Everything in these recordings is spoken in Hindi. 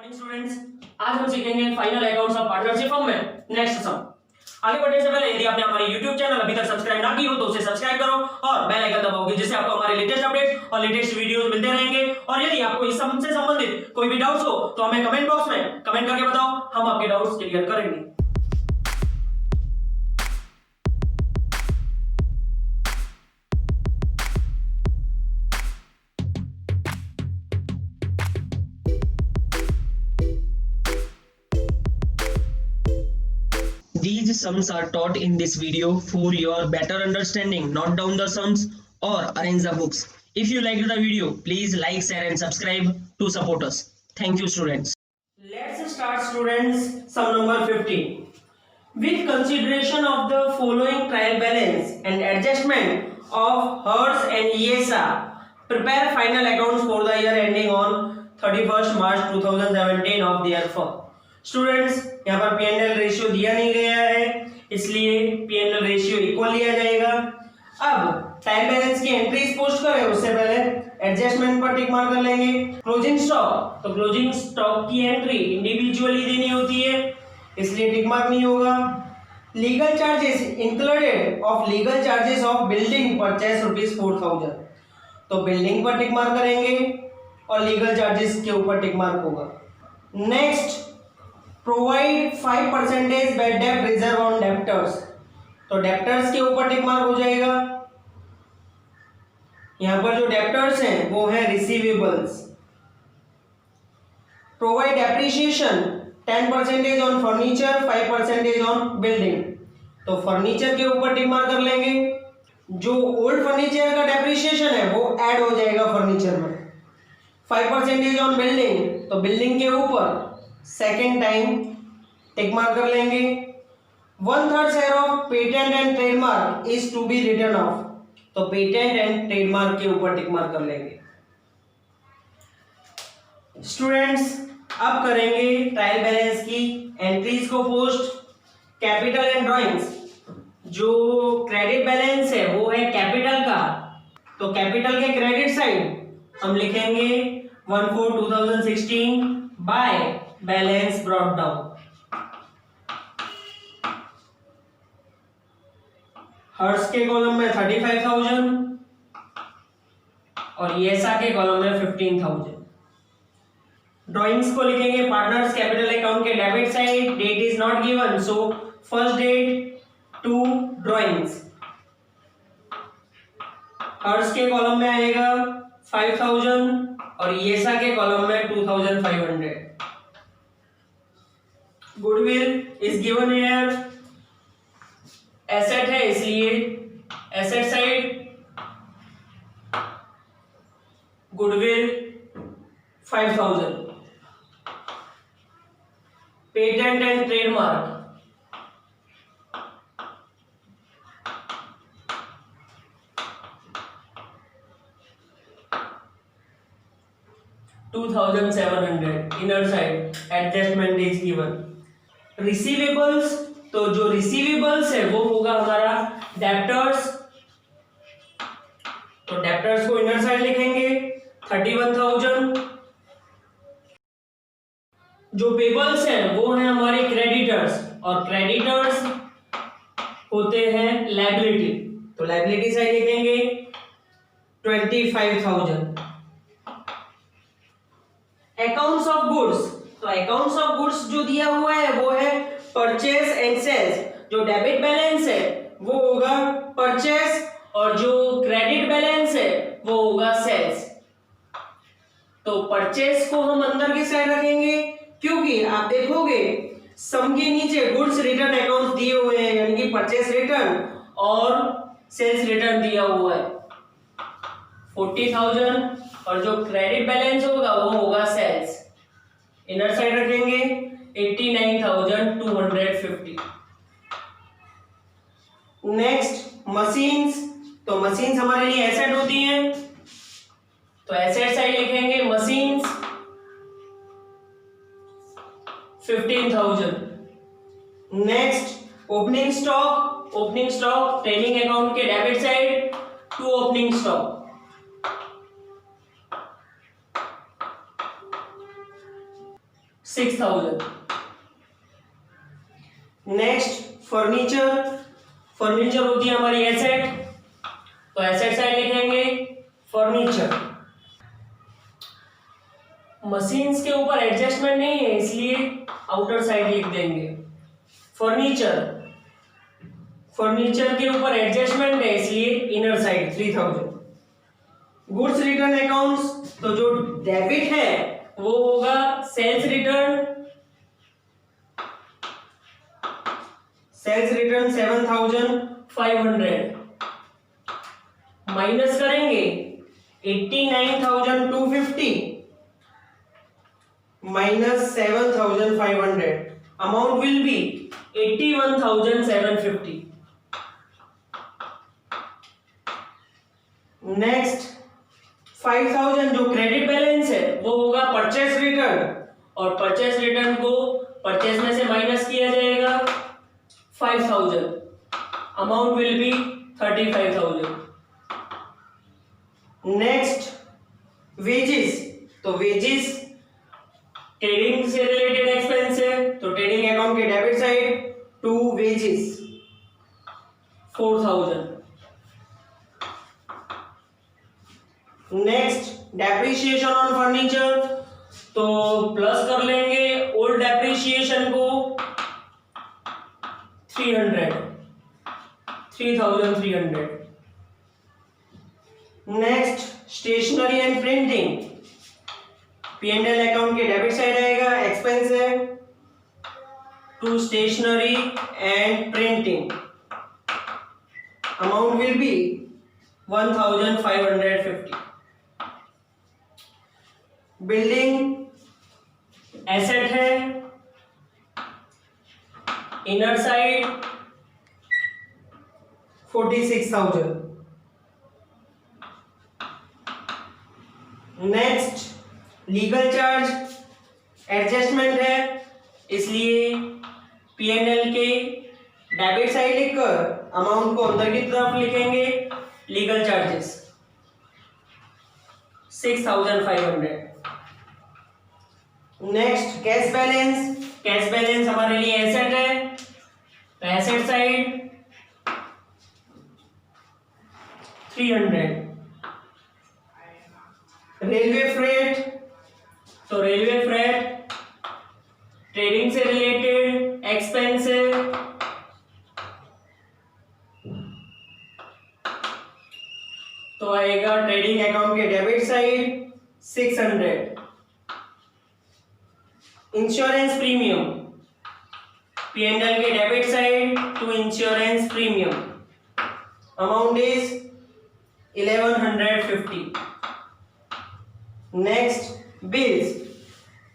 मॉर्निंग स्टूडेंट्स, आज हम सीखेंगे final accounts of partnership firm में नेक्स्ट सम। आगे बढ़ने से पहले यदि आपने हमारे YouTube चैनल अभी तक सब्सक्राइब ना की हो तो उसे सब्सक्राइब करो और बेल आइकन दबाओगे, जिससे आपको हमारे लेटेस्ट अपडेट्स और लेटेस्ट वीडियोस मिलते रहेंगे। और यदि आपको इस सम से संबंधित कोई भी डाउट्स हो तो हमें कमेंट बॉक्स में कमेंट करके बताओ, हम आपके डाउट्स क्लियर करेंगे। These sums are taught in this video for your better understanding. Note down the sums or arrange the books. If you liked the video, please like, share and subscribe to support us. Thank you students. Let's start students. Sum number 15. With consideration of the following trial balance and adjustment of Hertz and ESA, prepare final accounts for the year ending on 31st March 2017 of their firm. Students, यहाँ पर P&L रेशियो दिया नहीं गया है, इसलिए P&L रेशियो इक्वल लिया जाएगा। अब ट्रायल बैलेंस की एंट्रीज पोस्ट करें उससे पहले एडजस्टमेंट पर टिक मार कर लेंगे। क्लोजिंग स्टॉक, तो क्लोजिंग स्टॉक की एंट्री इंडिविजुअली देनी होती है, इसलिए टिक मार्क नहीं होगा। Legal charges included of legal charges of building purchase ₹4000, तो बिल्डिंग पर टिक मार्क करेंगे और लीगल चार्जेस के ऊपर टिक मार्क होगा। Next, provide 5% bad debt reserve on debtors, तो डेप्टर्स के ऊपर टिक मार्क हो जाएगा। यहां पर जो डेप्टर्स हैं वो है receivables. Provide depreciation 10% on furniture, 5% on building, तो फर्नीचर के ऊपर टिक मार्क कर लेंगे। जो ओल्ड फर्नीचर का डेप्रिसिएशन है वो ऐड हो जाएगा फर्नीचर में। 5% ऑन बिल्डिंग, तो बिल्डिंग के ऊपर सेकेंड टाइम टिक मार्क कर लेंगे। 1/3 share of patent and trademark is to be written off, तो पेटेंट एंड ट्रेडमार्क के ऊपर टिक मार्क कर लेंगे। स्टूडेंट्स, अब करेंगे ट्रायल बैलेंस की एंट्रीज को पोस्ट। कैपिटल एंड ड्राइंग्स, जो क्रेडिट बैलेंस है वो है कैपिटल का, तो कैपिटल के क्रेडिट साइड हम लिखेंगे 1/4/2016 by balance brought down. Hurts के कॉलम में 35,000 और ESA के कॉलम में 15,000। ड्राइंग्स को लिखेंगे पार्टनर्स कैपिटल अकाउंट के debit side, date is not given, so first date to drawings. Hurts के कॉलम में आएगा 5,000 और ESA के कॉलम में 2,500। Goodwill is given here, asset है इसलिए asset side goodwill 5,000। Patent and trademark, $2,700। Inner side adjustment is given. Receivables, तो जो रिसीवेबल्स है वो होगा हमारा डेप्टर्स, तो डेप्टर्स को इनर साइड लिखेंगे 31,000। जो पेबल्स हैं वो हैं हमारे क्रेडिटर्स, और क्रेडिटर्स होते हैं लायबिलिटी, तो लायबिलिटी साइड लिखेंगे 25,000। अकाउंट्स ऑफ गुड्स, तो अकाउंट्स ऑफ गुड्स जो दिया हुआ है वो है परचेस एंड सेल्स, जो डेबिट बैलेंस है वो होगा परचेस और जो क्रेडिट बैलेंस है वो होगा सेल्स। तो परचेस को हम अंदर की साइड रखेंगे, क्योंकि आप देखोगे सम के नीचे गुड्स रिटर्न अकाउंट दिए हुए हैं, यानी कि परचेस रिटर्न और सेल्स रिटर्न दिया हुआ है 40,000, और जो क्रेडिट बैलेंस होगा वो होगा सेल्स। इनर साइड रखेंगे 89,250। नेक्स्ट मशीन्स, तो मशीन्स हमारे लिए एसेट होती हैं, तो एसेट साइड लिखेंगे machines 15,000। Next opening stock, opening stock trading account के debit side to opening stock, 6000। Next furniture, furniture होती है हमारी एसेट, तो एसेट साइड लिखेंगे फर्नीचर। मशीन्स के ऊपर एडजस्टमेंट नहीं है इसलिए आउटर साइड लिख देंगे फर्नीचर। फर्नीचर के ऊपर एडजस्टमेंट है इसलिए inner side 3000। Goods return accounts, तो जो डेबिट है वो होगा sales return, sales return 7500, minus करेंगे 89,250 minus 7,500, amount will be 81,750। Next 5000 जो क्रेडिट बैलेंस है वो होगा परचेस रिटर्न, और परचेस रिटर्न को परचेस में से माइनस किया जाएगा 5000, amount will be 35,000। Next wages, तो वेजेस ट्रेडिंग से रिलेटेड एक्सपेंस है, तो ट्रेडिंग अकाउंट के debit side to wages 4000। Next depreciation on furniture, तो प्लस कर लेंगे ओल्ड डेप्रिसिएशन को 3,300। Next stationery and printing, P&L account के डेबिट साइड आएगा, एक्सपेंस है to stationery and printing, amount will be 1550। Building asset है, inner side 46,000। Next legal charge, adjustment है इसलिए P&L के डेबिट साइड लिखकर अमाउंट को अंदर की तरफ लिखेंगे legal charges 6,500। Next cash balance, cash balance हमारे लिए एसेट है, तो एसेट साइड 300। रेलवे फ्रेट, तो रेलवे फ्रेट ट्रेडिंग से रिलेटेड एक्सपेंस है, तो आएगा ट्रेडिंग अकाउंट के debit side 600। Insurance premium, P&L के debit side to insurance premium, amount is 1150। Next bills,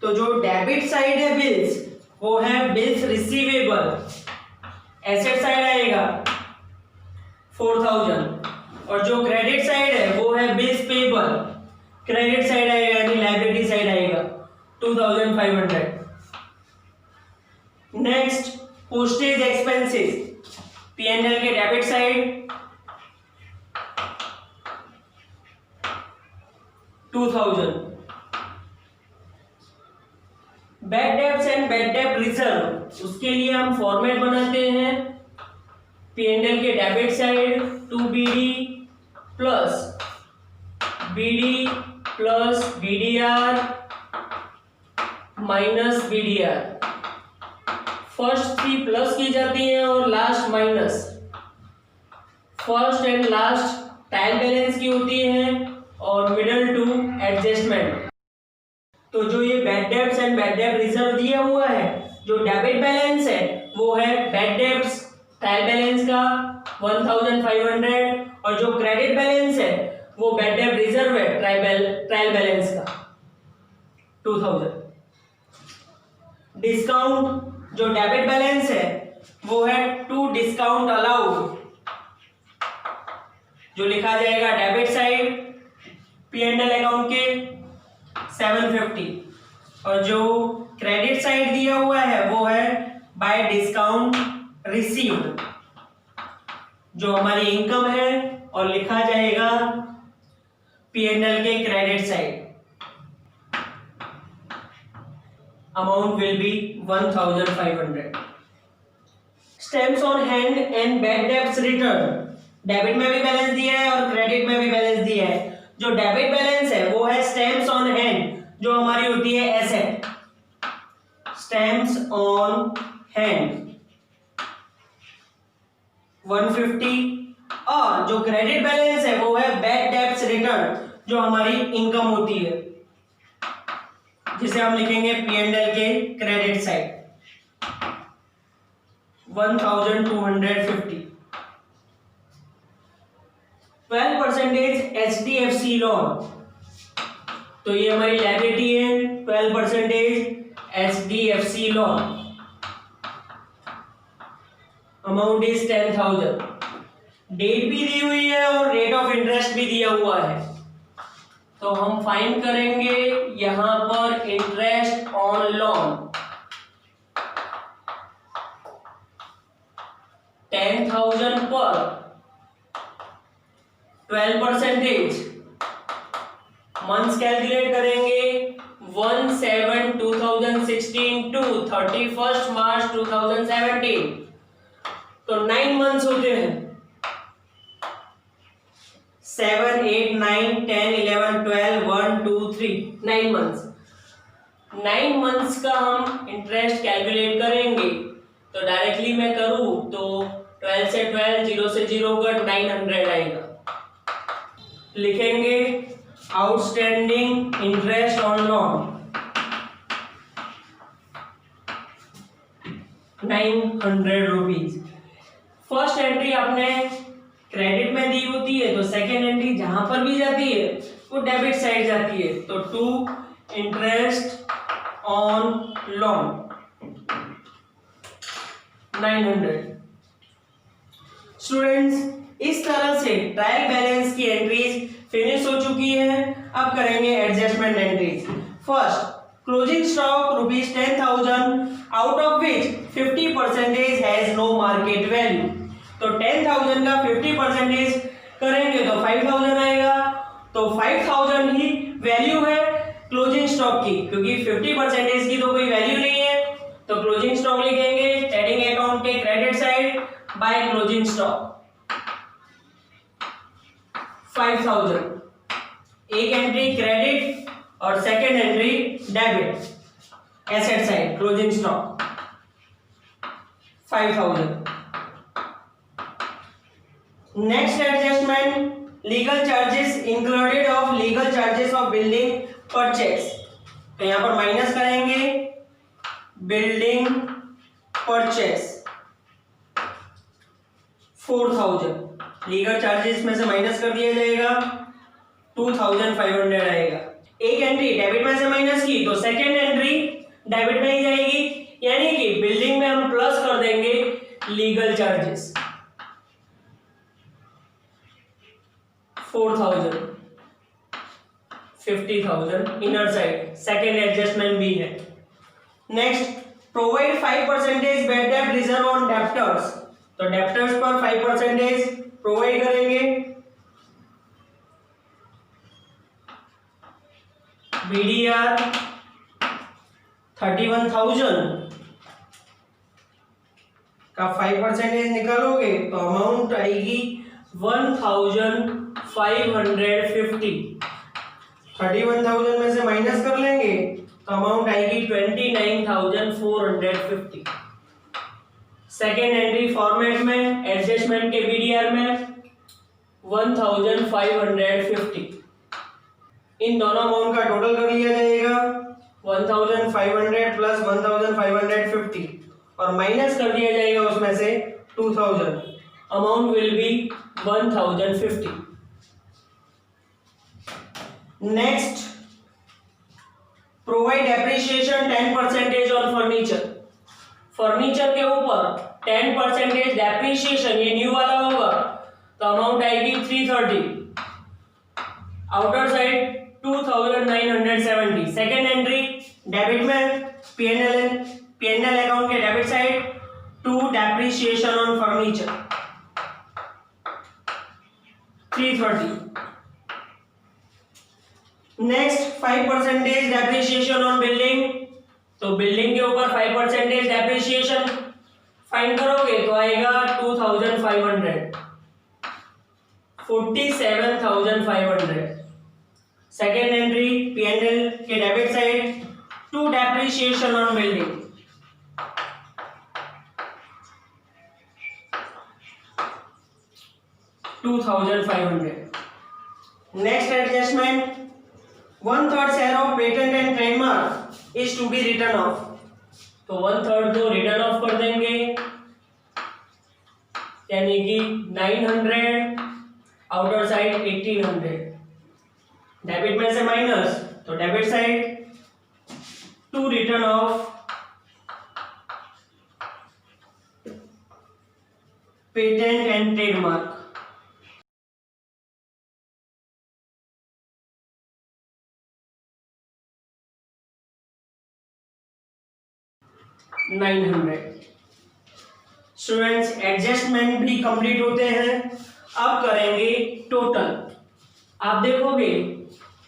तो जो डेबिट साइड है बिल्स वो है बिल्स रिसीवेबल, एसेट साइड आएगा 4000, और जो क्रेडिट साइड है वो है बिल्स पेबल, क्रेडिट साइड आएगा यानी लायबिलिटी साइड आएगा 2500। नेक्स्ट पोस्टेज एक्सपेंसेस, P&L के debit side 2000। Bad debts and bad डेब्ट रिजर्व, उसके लिए हम फॉर्मेट बनाते हैं P&L के debit side to BD plus BD plus BDR minus BDR। First three plus की जाती है और last minus. First and last trial balance की होती है और मिडल टू एडजस्टमेंट। तो जो ये बैड डेब्ट्स एंड बैड डेब्ट रिजर्व दिया हुआ है, जो डेबिट बैलेंस है वो है बैड डेब्ट्स ट्रायल बैलेंस का 1500, और जो क्रेडिट बैलेंस है वो बैड डेब्ट रिजर्व है ट्रायल बैलेंस का 2000। डिस्काउंट, जो डेबिट बैलेंस है वो है टू डिस्काउंट अलाउड, जो लिखा जाएगा डेबिट साइड P&L अकाउंट के 750, और जो क्रेडिट साइड दिया हुआ है वो है बाय डिस्काउंट रिसीव्ड, जो हमारी इनकम है, और लिखा जाएगा P&L के credit side. amount will be 1500. Stamps on hand and bad debts return. Debit में भी बैलेंस दिया है और क्रेडिट में भी बैलेंस दिया है. जो डेबिट बैलेंस है वो है स्टैम्प्स ऑन हैंड, जो हमारी होती है एसेट. Stamps on hand 150. और जो क्रेडिट बैलेंस है वो है बैड डेब्ट्स रिटर्न, जो हमारी इनकम होती है, जिसे हम लिखेंगे P&L के क्रेडिट साइड. 1250. 12% HDFC लोन, तो ये हमारी लायबिलिटी है. 12% HDFC loan, amount is 10,000. Date भी दी हुई है और रेट ऑफ इंटरेस्ट भी दिया हुआ है, तो हम फाइंड करेंगे यहां पर इंटरेस्ट ऑन लोन. 10,000 पर 12%. मंथ्स कैलकुलेट करेंगे 1/7/2016 टू 31st March 2017, तो 9 मंथ्स होते हैं. 7, 8, 9, 10, 11, 12, 1, 2, 3, 9 मंथ्स. 9 मंथ्स का हम इंटरेस्ट कैलकुलेट करेंगे, तो डायरेक्टली मैं करूं तो 12 से 12, 0 से 0 का 900 आएगा. लिखेंगे outstanding interest on loan 900 rupees. First entry आपने क्रेडिट में दी होती है, तो सेकेंड एंट्री जहां पर भी जाती है वो डेबिट साइड जाती है, तो to interest on loan 900. Students, इस तरह से ट्रायल बैलेंस की एंट्रीज फिनिश हो चुकी है. अब करेंगे adjustment entries. First, closing stock rupees 10,000, out of which 50% has no market value. तो 10,000 का 50% करेंगे तो 5,000 आएगा. तो 5,000 ही वैल्यू है क्लोजिंग स्टॉक की, क्योंकि 50% की तो कोई वैल्यू नहीं है. तो क्लोजिंग स्टॉक लिखेंगे ट्रेडिंग अकाउंट के credit side by closing stock 5,000. एक एंट्री क्रेडिट और second entry debit asset side closing stock 5,000. Next adjustment legal charges included of legal charges of building purchase. तो यहां पर माइनस करेंगे बिल्डिंग परचेस 4,000. लीगल चार्जेस में से माइनस कर दिया जाएगा 2,500 आएगा. एक एंट्री डेबिट में से माइनस की तो सेकेंड एंट्री डेबिट में ही जाएगी, यानी कि बिल्डिंग में हम प्लस कर देंगे legal charges 4,000. 50,000 inner side second adjustment भी है. नेक्स्ट, प्रोवाइड 5% बैड डेब्ट रिजर्व ऑन डेप्टर्स. तो डेप्टर्स पर 5% प्रोवाइड करेंगे. BDR 31,000 का 5% निकालोगे तो अमाउंट आएगी 1,550. 31,000 में से माइनस कर लेंगे तो अमाउंट आएगी 29,450. सेकेंड एंट्री फॉर्मेट में एडजस्टमेंट के BDR में 1,550. इन दोनों अमाउंट का टोटल कर लिया जाएगा 1,500 प्लस 1,550 और माइनस कर दिया जाएगा उसमें से 2,000. Amount will B 1,050. Next, provide depreciation 10% on furniture. Furniture के ऊपर 10% डेप्रिसिएशन, ये न्यू वाला होगा तो अमाउंट आएगी 330. Outer side 2,970. Second entry debit में P&L अकाउंट के debit side to depreciation on furniture 330. Next, 5% depreciation on building तो बिल्डिंग के ऊपर 5% डेप्रिसिएशन फाइंड करोगे तो आएगा 2500, 47,500। सेकेंड एंट्री P&L के debit side to depreciation on building, $2,500। Next adjustment 1/3 share of patent and trademark is to be written off, तो 1/3 को रिटर्न ऑफ कर देंगे, यानी कि 900, आउटर साइड 1800। डेबिट में से माइनस, तो debit side to written off patent and trademark, $900। Students adjustment भी कंप्लीट होते हैं। अब करेंगे टोटल। आप देखोगे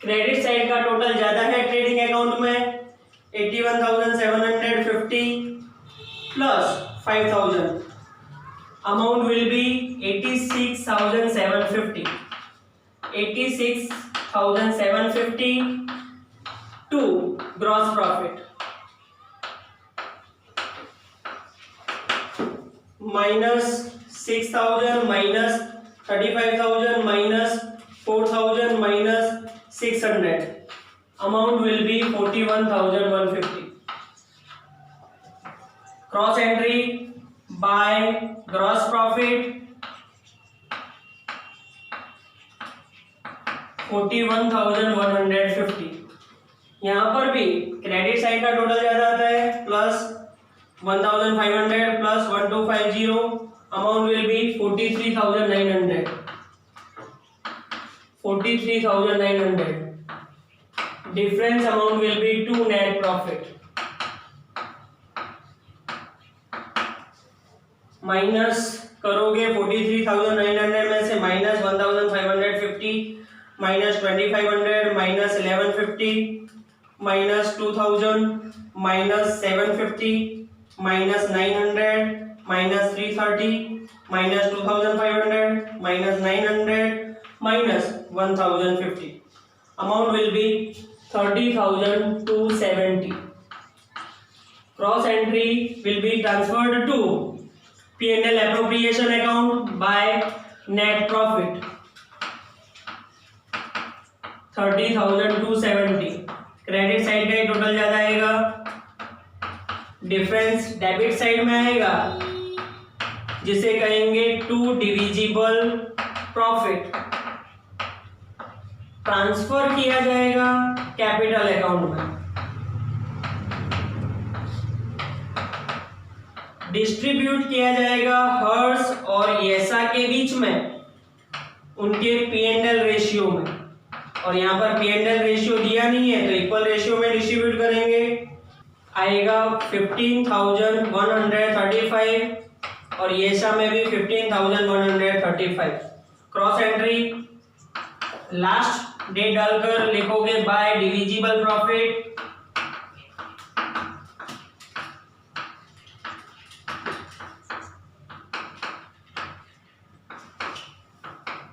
क्रेडिट साइड का टोटल ज्यादा है ट्रेडिंग अकाउंट में 81,750 plus 5,000, amount will be 86,750, 86,750 to gross profit minus 6,000 minus 35,000 minus 4,000 minus 600, amount will be 41,150। Cross entry by gross profit 41,150। यहां पर भी क्रेडिट साइड का टोटल ज्यादा आता है plus 1,500 plus 1,250, amount will be 43,900, 43,900। Difference amount will be to net profit minus करोगे 43,900 में से minus 1,550 minus 2,500 minus 1,150 minus 2,000 minus 750 minus 900 minus 330 minus 2,500 minus 900 minus 1,050, amount will be 30,270। Cross entry will be transferred to P&L appropriation account by net profit 30,270। Credit side का टोटल ज्यादा आएगा, डिफरेंस डेबिट साइड में आएगा जिसे कहेंगे टू डिविजिबल प्रॉफिट, ट्रांसफर किया जाएगा कैपिटल अकाउंट में। डिस्ट्रीब्यूट किया जाएगा हर्ष और येसा के बीच में उनके P&L रेशियो में, और यहाँ पर P&L रेशियो दिया नहीं है तो इक्वल रेशियो में डिस्ट्रीब्यूट करेंगे। आएगा 15,135 और येसा में भी 15,135। क्रॉस एंट्री लास्ट डेट डालकर लिखोगे बाय डिविजिबल प्रॉफिट,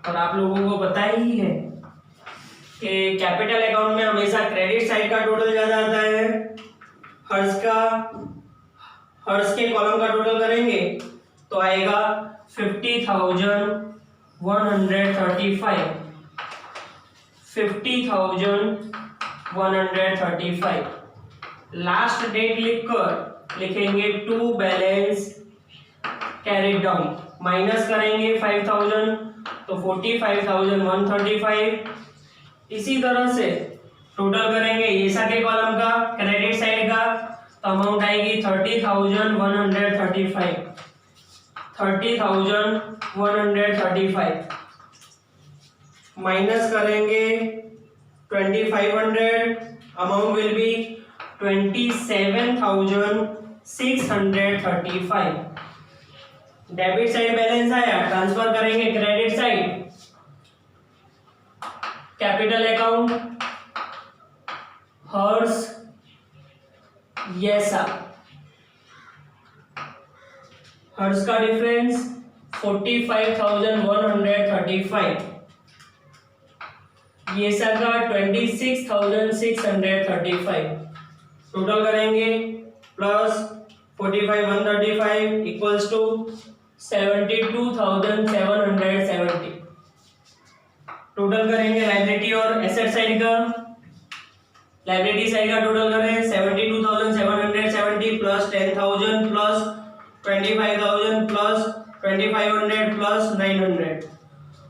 और आप लोगों को पता ही है कि कैपिटल अकाउंट में हमेशा क्रेडिट साइड का टोटल ज्यादा आता है। हर्ष के कॉलम का टोटल करेंगे तो आएगा 50,135, 50,135। लास्ट डेट लिखकर लिखेंगे to balance carried down, minus करेंगे 5,000 तो 45,135। इसी तरह से टोटल करेंगे येसा के कॉलम का क्रेडिट साइड का तो अमाउंट आएगी 30,135, 30,135 माइनस करेंगे 2,500, amount will B 27,635। Debit side balance आया, ट्रांसफर करेंगे क्रेडिट साइड कैपिटल अकाउंट हर्ष ये सा। हर्ट्ज का डिफरेंस 45,135, ये सा का 26,635। टोटल करेंगे प्लस 45,135 इक्वल्स टू 72,770। टोटल करेंगे लाइबिलिटी और एसेट साइड का। लाइबिलिटी साइड का टोटल करें 72,770 plus 10,000 plus 25,000 plus 2,500 plus 900।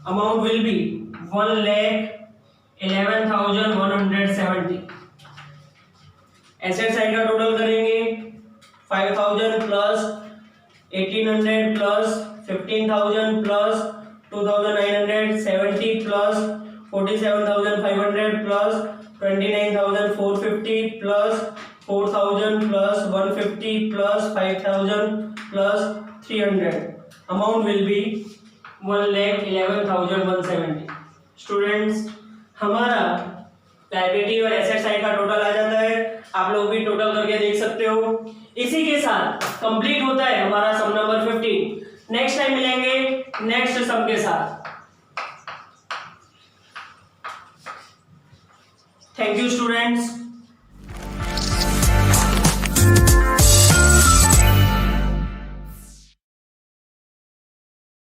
Amount will B 1,11,170। Asset side का टोटल करेंगे 5,000 plus 1,800 plus 15,000 plus 2,970 plus 47,500 plus 29,450 plus 4,000 plus 150 plus 5,000 plus 300। Amount will B 1,11,170। Students, हमारा लायबिलिटी और एसेट साइड का टोटल आ जाता है। आप लोग भी टोटल करके देख सकते हो। इसी के साथ कंप्लीट होता है हमारा सम नंबर 15। नेक्स्ट टाइम मिलेंगे नेक्स्ट सम के साथ। Thank you students.